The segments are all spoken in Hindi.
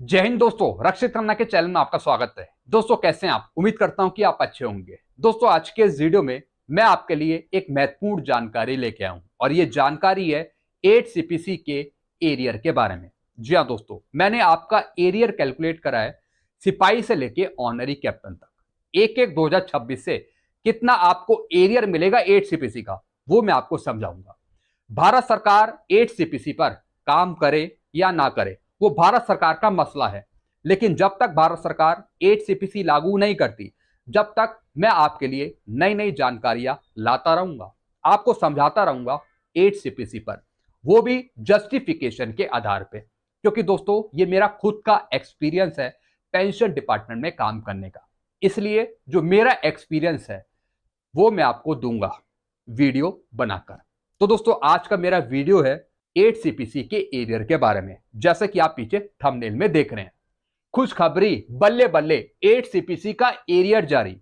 जय हिंद दोस्तों, रक्षित खन्ना के चैनल में आपका स्वागत है। दोस्तों कैसे हैं आप? उम्मीद करता हूं कि आप अच्छे होंगे। दोस्तों आज के इस वीडियो में मैं आपके लिए एक महत्वपूर्ण जानकारी लेके आया हूं और ये जानकारी है 8 सीपीसी के एरियर के बारे में। जी हाँ दोस्तों, मैंने आपका एरियर कैलकुलेट करा है सिपाही से लेके ऑनरी कैप्टन तक। एक एक 2026 से कितना आपको एरियर मिलेगा 8 सीपीसी का, वो मैं आपको समझाऊंगा। भारत सरकार 8 सीपीसी पर काम करे या ना करे वो भारत सरकार का मसला है, लेकिन जब तक भारत सरकार 8 सीपीसी लागू नहीं करती, जब तक मैं आपके लिए नई नई जानकारियां लाता रहूंगा, आपको समझाता रहूंगा 8 सीपीसी पर, वो भी जस्टिफिकेशन के आधार पे। क्योंकि दोस्तों ये मेरा खुद का एक्सपीरियंस है पेंशन डिपार्टमेंट में काम करने का, इसलिए जो मेरा एक्सपीरियंस है वो मैं आपको दूंगा वीडियो बनाकर। तो दोस्तों आज का मेरा वीडियो है 8 सीपीसी के एरियर के बारे में। जैसे कि आप पीछे थंबनेल में देख रहे हैं, खुशखबरी, बल्ले बल्ले 8 सीपीसी का एरियर जारी।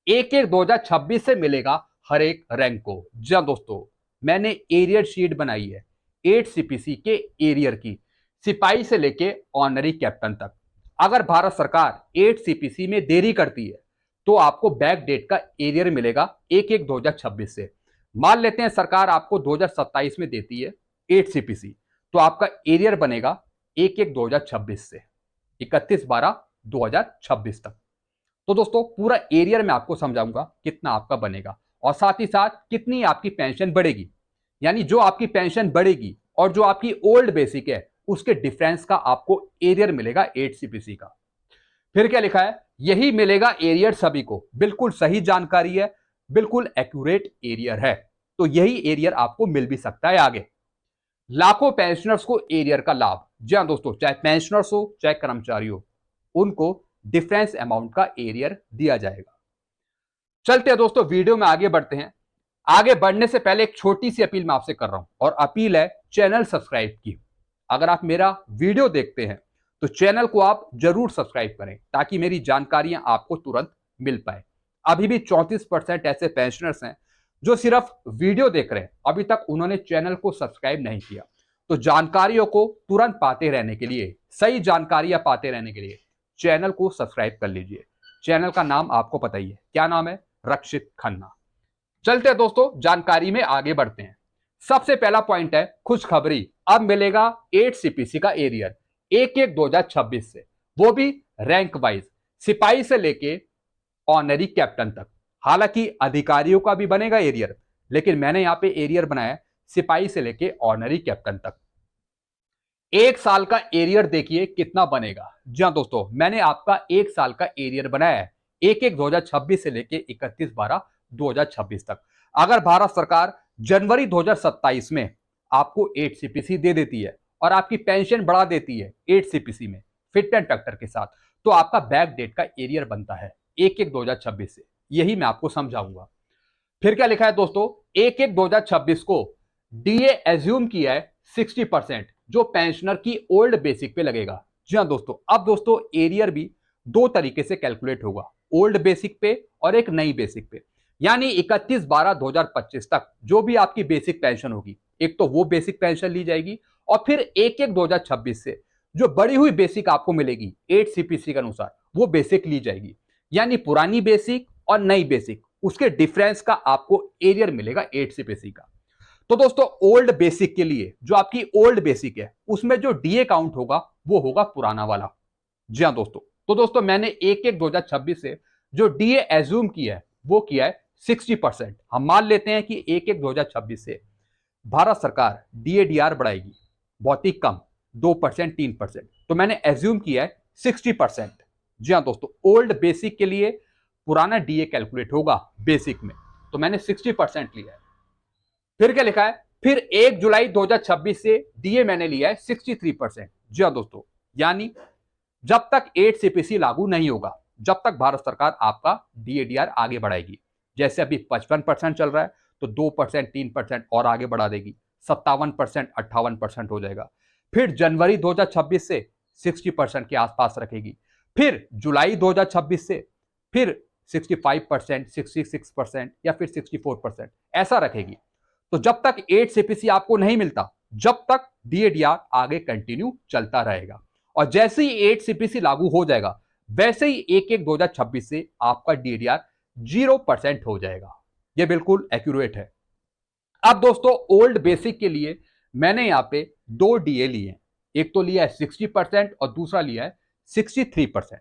एक एक 2026 से मिलेगा हर एक रैंक को। जी दोस्तों, मैंने एरियर शीट बनाई है 8 सीपीसी के एरियर की, सिपाही से लेके ऑनरी कैप्टन तक। अगर भारत सरकार 8 सीपीसी में देरी करती है तो आपको बैक डेट का एरियर मिलेगा एक एक 2026 से। मान लेते हैं सरकार आपको 2027 में देती है 8 सीपीसी, तो आपका एरियर बनेगा एक एक 2026 से 31/12/2026 तक। तो दोस्तों पूरा एरियर मैं आपको समझाऊंगा कितना आपका बनेगा और साथ ही साथ कितनी आपकी पेंशन बढ़ेगी। यानी जो आपकी पेंशन बढ़ेगी और जो आपकी ओल्ड बेसिक है उसके डिफरेंस का आपको एरियर मिलेगा 8 सीपीसी का। फिर क्या लिखा है, यही मिलेगा एरियर सभी को। बिल्कुल सही जानकारी है, बिल्कुल एक्यूरेट एरियर है। तो यही एरियर आपको मिल भी सकता है आगे। लाखों पेंशनर्स को एरियर का लाभ। जी हाँ दोस्तों, चाहे पेंशनर्स हो चाहे कर्मचारी हो, उनको डिफरेंस अमाउंट का एरियर दिया जाएगा। चलते हैं दोस्तों, वीडियो में आगे बढ़ते हैं। आगे बढ़ने से पहले एक छोटी सी अपील मैं आपसे कर रहा हूं, और अपील है चैनल सब्सक्राइब की। अगर आप मेरा वीडियो देखते हैं तो चैनल को आप जरूर सब्सक्राइब करें ताकि मेरी जानकारियां आपको तुरंत मिल पाए। अभी भी 34% ऐसे पेंशनर्स हैं जो सिर्फ वीडियो देख रहे हैं, अभी तक उन्होंने चैनल को सब्सक्राइब नहीं किया। तो जानकारियों को तुरंत पाते रहने के लिए, सही जानकारियां पाते रहने के लिए चैनल को सब्सक्राइब कर लीजिए। चैनल का नाम आपको पता ही है, क्या नाम है? रक्षित खन्ना। चलते हैं दोस्तों, जानकारी में आगे बढ़ते हैं। सबसे पहला पॉइंट है खुशखबरी, अब मिलेगा 8 सीपीसी का एरियर एक एक 2026 से, वो भी रैंक वाइज, सिपाही से लेके ऑनरी कैप्टन तक। हालांकि अधिकारियों का भी बनेगा एरियर, लेकिन मैंने यहां पे एरियर बनाया सिपाही से लेके ऑनरी कैप्टन तक। एक साल का एरियर देखिए कितना बनेगा। जी हाँ दोस्तों, मैंने आपका एक साल का एरियर बनाया है एक एक 2026 से लेके 31/12/2026 तक। अगर भारत सरकार जनवरी 2027 में आपको 8 सीपीसी दे देती है और आपकी पेंशन बढ़ा देती है 8 सीपीसी में फिट एंड फैक्टर के साथ, तो आपका बैक डेट का एरियर बनता है एक एक 2026 से। यही मैं आपको समझाऊंगा। फिर क्या लिखा है दोस्तों, एक एक 2026 को डीए एज्यूम किया है 60%, जो पेंशनर की ओल्ड बेसिक पे लगेगा। जी हाँ दोस्तों, अब दोस्तों एरियर भी दो तरीके से कैलकुलेट होगा, ओल्ड बेसिक पे और एक नई बेसिक पे। यानी 31/12/2025 तक जो भी आपकी बेसिक पेंशन होगी, एक तो वो बेसिक पेंशन ली जाएगी, और फिर एक एक 2026 से जो बढ़ी हुई बेसिक आपको मिलेगी 8 सीपीसी के अनुसार, वो बेसिक ली जाएगी। यानी पुरानी बेसिक और नई बेसिक, उसके डिफरेंस का आपको एरियर मिलेगा 8 सीपीसी का। तो दोस्तों ओल्ड बेसिक के लिए, जो आपकी ओल्ड बेसिक है, उसमें जो डीए काउंट होगा वो होगा पुराना वाला। जी हाँ दोस्तों, तो दोस्तों मैंने एक एक 2026 से जो डीए एज्यूम किया है वो किया है 60%। हम मान लेते हैं कि एक एक 2026 से भारत सरकार डीएडीआर बढ़ाएगी, बहुत ही कम, 2% 3%, तो मैंने एज्यूम किया है 60%। जी हाँ दोस्तों, ओल्ड बेसिक के लिए पुराना डीए कैलकुलेट होगा बेसिक में, तो मैंने 60% लिया है। फिर क्या लिखा है, फिर 1 जुलाई 2026 से डीए मैंने लिया है 63%। जी हाँ दोस्तों, यानी जब तक 8 सीपीसी लागू नहीं होगा, जब तक भारत सरकार आपका डीएडीआर आगे बढ़ाएगी। जैसे अभी 55% चल रहा है, तो 2% 3% और आगे बढ़ा देगी, 57% 58% हो जाएगा। फिर जनवरी 2026 से 60% के आसपास रखेगी। फिर जुलाई 2026 से फिर 65%, 66% या फिर 64% ऐसा रखेगी। तो जब तक 8 सीपीसी आपको नहीं मिलता, जब तक डीएडीआर आगे कंटिन्यू चलता रहेगा। और जैसे ही 8 सीपीसी लागू हो जाएगा वैसे ही 1/1/2026 से आपका डीएडीआर 0% हो जाएगा। ये बिल्कुल एक्यूरेट है। अब दोस्तों ओल्ड बेसिक के लिए मैंने यहां पे 2 डीए लिए हैं, एक तो लिया है 60% और दूसरा लिया है 63%।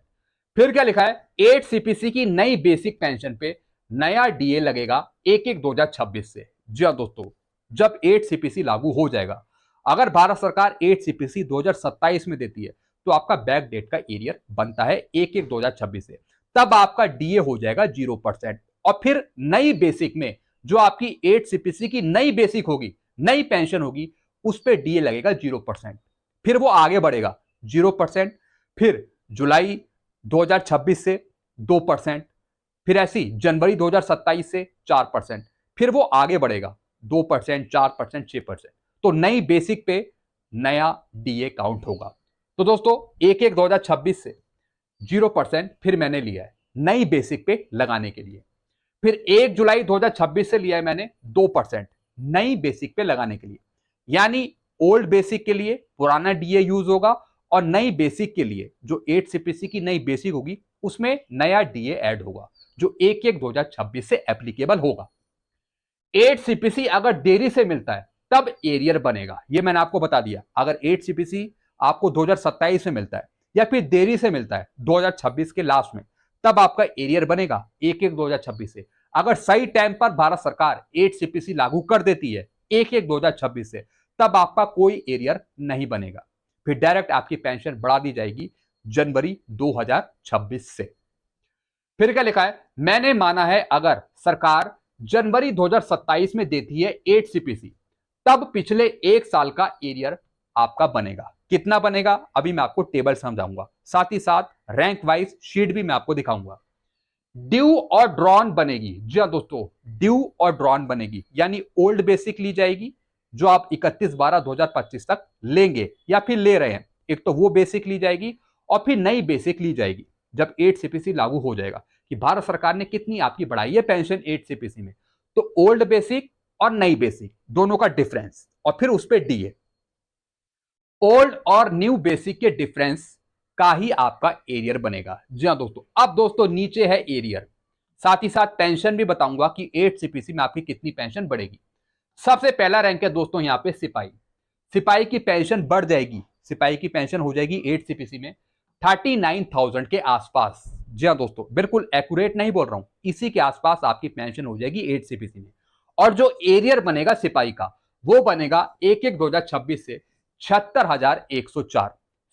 फिर क्या लिखा है, 8 सीपीसी की नई बेसिक पेंशन पे नया डीए लगेगा 1/1/2026 से। जी हाँ दोस्तों, जब 8 सीपीसी लागू हो जाएगा, अगर भारत सरकार 8 सीपीसी 2027 में देती है तो आपका बैक डेट का एरियर बनता है 1/1/2026 से, तब आपका डीए हो जाएगा 0%। और फिर नई बेसिक में जो आपकी 8 सीपीसी की नई बेसिक होगी, नई पेंशन होगी, उस पर डीए लगेगा 0%। फिर वो आगे बढ़ेगा 0%, फिर जुलाई 2026 से 2%, फिर ऐसी जनवरी 2027 से 4%, फिर वो आगे बढ़ेगा 2%, 4%, 6%। तो नई बेसिक पे नया डीए काउंट होगा। तो दोस्तों 1/1/2026 से 0% फिर मैंने लिया है नई बेसिक पे लगाने के लिए। फिर 1 जुलाई 2026 से लिया है मैंने 2% नई बेसिक पे लगाने के लिए। यानी ओल्ड बेसिक के लिए पुराना डीए यूज होगा और नई बेसिक के लिए जो 8 सीपीसी की नई बेसिक होगी उसमें नया डीए ऐड होगा जो 1/1/2026 से एप्लीकेबल होगा। 8 सीपीसी अगर देरी से मिलता है तब एरियर बनेगा, ये मैंने आपको बता दिया। अगर 8 सीपीसी आपको 2027 में मिलता है या फिर देरी से मिलता है 2026 के लास्ट में, तब आपका एरियर बनेगा 1/1/2026 से। अगर सही टाइम पर भारत सरकार 8 सीपीसी लागू कर देती है 1/1/2026 से, तब आपका कोई एरियर नहीं बनेगा, फिर डायरेक्ट आपकी पेंशन बढ़ा दी जाएगी जनवरी 2026 से। फिर क्या लिखा है, मैंने माना है अगर सरकार जनवरी 2027 में देती है 8 सीपीसी, तब पिछले 1 साल का एरियर आपका बनेगा। कितना बनेगा अभी मैं आपको टेबल समझाऊंगा, साथ ही साथ रैंक वाइज शीट भी मैं आपको दिखाऊंगा। ड्यू और ड्रॉन बनेगी। जी हाँ दोस्तों, ड्यू और ड्रॉन बनेगी, यानी ओल्ड बेसिक ली जाएगी जो आप 31/12/2025 तक लेंगे या फिर ले रहे हैं, एक तो वो बेसिक ली जाएगी और फिर नई बेसिक ली जाएगी जब 8 सीपीसी लागू हो जाएगा कि भारत सरकार ने कितनी आपकी बढ़ाई है पेंशन 8 सीपीसी में। तो ओल्ड बेसिक और नई बेसिक दोनों का डिफरेंस और फिर उस पर डीए। ओल्ड और न्यू बेसिक के डिफरेंस का ही आपका एरियर बनेगा। जी हाँ दोस्तों, अब दोस्तों नीचे है एरियर, साथ ही साथ पेंशन भी बताऊंगा कि 8 सीपीसी में आपकी कितनी पेंशन बढ़ेगी। सबसे पहला रैंक है दोस्तों यहाँ पे सिपाही। सिपाही की पेंशन बढ़ जाएगी, सिपाही की पेंशन हो जाएगी 8 सीपीसी में 39,000 के आसपास। जी हाँ दोस्तों, बिल्कुल एक्यूरेट नहीं बोल रहा हूं, इसी के आसपास आपकी पेंशन हो जाएगी 8 सीपीसी में। और जो एरियर बनेगा सिपाही का वो बनेगा 1/1/2026 से 76,104,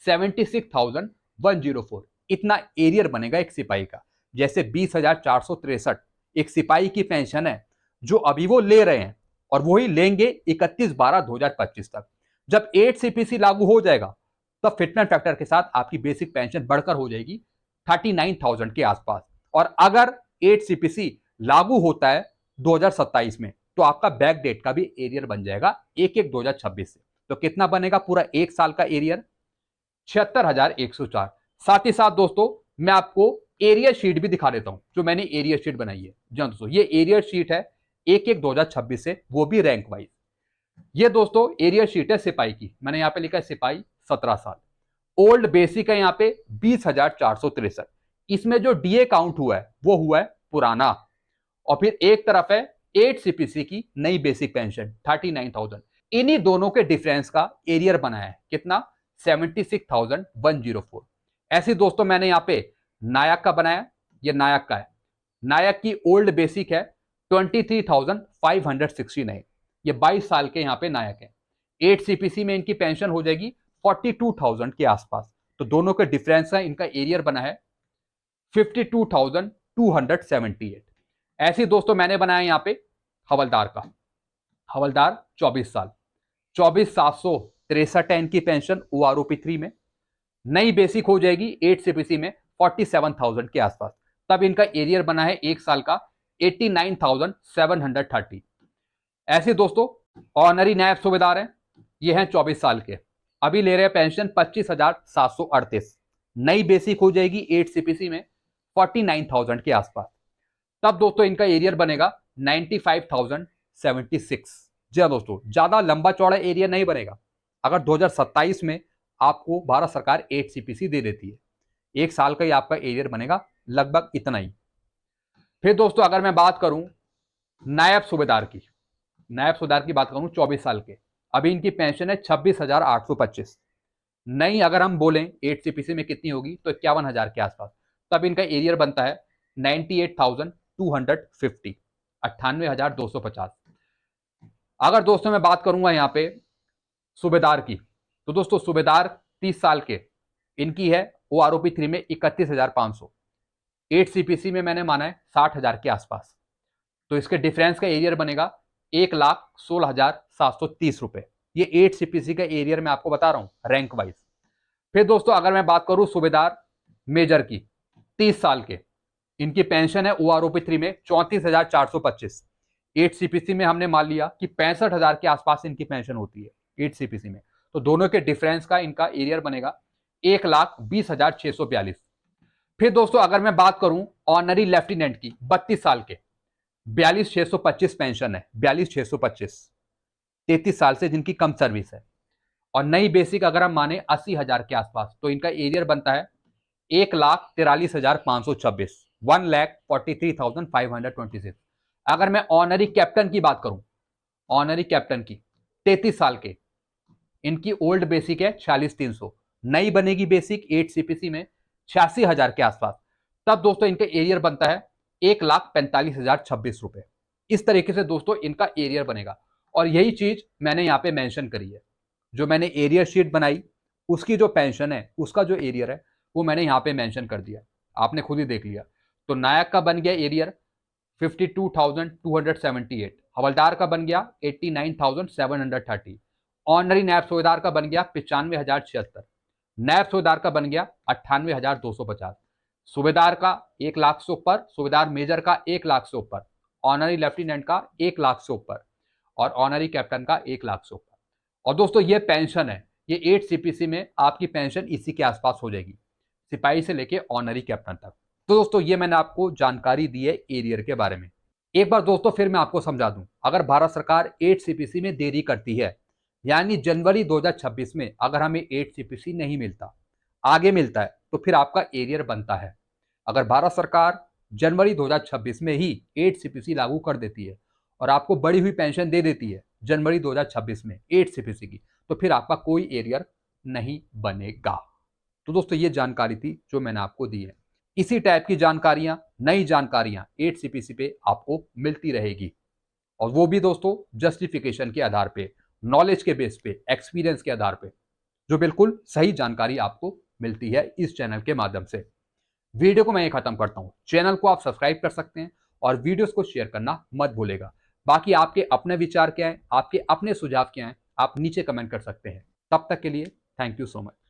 76,104। इतना एरियर बनेगा एक सिपाही का। जैसे 20,463 एक सिपाही की पेंशन है जो अभी वो ले रहे हैं और वही लेंगे 31/12/2025 तक। जब 8 सीपीसी लागू हो जाएगा तब फिटमेंट फैक्टर के साथ आपकी बेसिक पेंशन बढ़कर हो जाएगी 39,000 के आसपास। और अगर 8 सीपीसी लागू होता है 2027 में तो आपका बैक डेट का भी एरियर बन जाएगा 1/1/2026 से। तो कितना बनेगा पूरा 1 साल का एरियर, 76,104। साथ ही साथ दोस्तों मैं आपको एरियर शीट भी दिखा देता हूं जो मैंने एरियर शीट बनाई है। जी दोस्तों, ये एरियर शीट है 1/1/2026 से, वो भी रैंक वाइज। ये दोस्तों एरियर शीट है सिपाही की, मैंने यहां पे लिखा है सिपाही 17 साल। ओल्ड बेसिक है यहाँ पे 20,463, इसमें जो डीए काउंट हुआ है वो हुआ है पुराना। और फिर एक तरफ है 8 सीपीसी की नई बेसिक पेंशन 39,000। इन्हीं दोनों के डिफरेंस का एरियर बनाया है कितना, 76,104। ऐसे दोस्तों मैंने यहाँ पे नायक का बनाया, ये नायक का है। नायक की ओल्ड बेसिक है 23,569, ये 22 साल के यहाँ पे नायक है। 8 सीपीसी में इनकी पेंशन हो जाएगी 42,000 के आसपास। तो दोनों के डिफरेंस है, इनका एरियर बना है 52,278। ऐसे दोस्तों मैंने बनाया यहां पे हवलदार का, हवलदार 24 साल, 24,763 है इनकी पेंशन ओआरओपी 3 में। नई बेसिक हो जाएगी 8 सीपीसी में 47,000 के आसपास, तब इनका एरियर बना है 1 साल का 89,730। ऐसे दोस्तों ऑनरी नायब सूबेदार हैं, ये हैं 24 साल के, अभी ले रहे हैं पेंशन 25,738। नई बेसिक हो जाएगी 8 सीपीसी में 49,000 के आसपास, तब दोस्तों इनका एरियर बनेगा 95,076। जी हाँ दोस्तों, ज्यादा लंबा चौड़ा एरियर नहीं बनेगा। अगर 2027 में आपको भारत सरकार 8 सीपीसी दे देती है। 1 साल का ही आपका एरियर बनेगा, लगभग इतना ही। फिर दोस्तों अगर मैं बात करूं नायब सूबेदार की, नायब सूबेदार की बात करूं 24 साल के, अभी इनकी पेंशन है 26,825। नहीं अगर हम बोलें 8 सीपीसी में कितनी होगी तो 51,000 के आसपास, तब इनका एरियर बनता है 98,250, 98,250। अगर दोस्तों मैं बात करूंगा यहाँ पे सूबेदार की, तो दोस्तों सूबेदार 30 साल के, इनकी है OROP 3 में 31,500, 8 सीपीसी में मैंने माना है 60,000 के आसपास, तो इसके डिफरेंस का एरियर बनेगा 1,16,730 रुपए। ये 8 सीपीसी का एरियर मैं आपको बता रहा हूं रैंक वाइज। फिर दोस्तों अगर मैं बात करूं सूबेदार मेजर की, 30 साल के, इनकी पेंशन है OROP 3 में 34,425, 8 सीपीसी में हमने मान लिया कि 65,000 के आसपास इनकी पेंशन होती है 8 सीपीसी में, तो दोनों के डिफरेंस का इनका एरियर बनेगा 1,20,642। फिर दोस्तों अगर मैं बात करूं ऑनरी लेफ्टिनेंट की, 32 साल के, 42,625 पेंशन है, 42,625, 33 साल से जिनकी कम सर्विस है। और नई बेसिक अगर हम माने 80,000 के आसपास, तो इनका एरियर बनता है 1,43,526, 1,43,526। अगर मैं ऑनरी कैप्टन की बात करूं, ऑनरी कैप्टन की 33 साल के, इनकी ओल्ड बेसिक है 46,300, नई बनेगी बेसिक 8 सीपीसी में 86,000 के आसपास, तब दोस्तों इनका एरियर बनता है 1,45,026 रुपए। इस तरीके से दोस्तों इनका एरियर बनेगा। और यही चीज मैंने यहाँ पे मेंशन करी है, जो मैंने एरियर शीट बनाई उसकी जो पेंशन है, उसका जो एरियर है वो मैंने यहाँ पे मेंशन कर दिया, आपने खुद ही देख लिया। तो नायक का बन गया एरियर 52,278, हवलदार का बन गया 89,730, ऑनरी नायब सूबेदार का बन गया 95,076, नायब सूबेदार का बन गया 98,250, सूबेदार का 1 लाख से ऊपर, सूबेदार मेजर का 1 लाख से ऊपर, ऑनरी लेफ्टिनेंट का 1 लाख से ऊपर, और ऑनरी कैप्टन का 1 लाख से ऊपर। और दोस्तों ये पेंशन है, ये 8 सीपीसी में आपकी पेंशन इसी के आसपास हो जाएगी, सिपाही से लेके ऑनरी कैप्टन तक। तो दोस्तों ये मैंने आपको जानकारी दी है एरियर के बारे में। एक बार दोस्तों फिर मैं आपको समझा दूं, अगर भारत सरकार 8 सीपीसी में देरी करती है, यानी जनवरी 2026 में अगर हमें 8 सीपीसी नहीं मिलता, आगे मिलता है, तो फिर आपका एरियर बनता है। अगर भारत सरकार जनवरी 2026 में ही 8 सीपीसी लागू कर देती है और आपको बढ़ी हुई पेंशन दे देती है जनवरी 2026 में 8 सीपीसी की, तो फिर आपका कोई एरियर नहीं बनेगा। तो दोस्तों ये जानकारी थी जो मैंने आपको दी है। इसी टाइप की जानकारियां, नई जानकारियां 8 सीपीसी पे आपको मिलती रहेगी, और वो भी दोस्तों जस्टिफिकेशन के आधार पे, नॉलेज के बेस पे, एक्सपीरियंस के आधार पे, जो बिल्कुल सही जानकारी आपको मिलती है इस चैनल के माध्यम से। वीडियो को मैं ये खत्म करता हूं। चैनल को आप सब्सक्राइब कर सकते हैं और वीडियोस को शेयर करना मत भूलेगा। बाकी आपके अपने विचार क्या है, आपके अपने सुझाव क्या हैं, आप नीचे कमेंट कर सकते हैं। तब तक के लिए थैंक यू सो मच।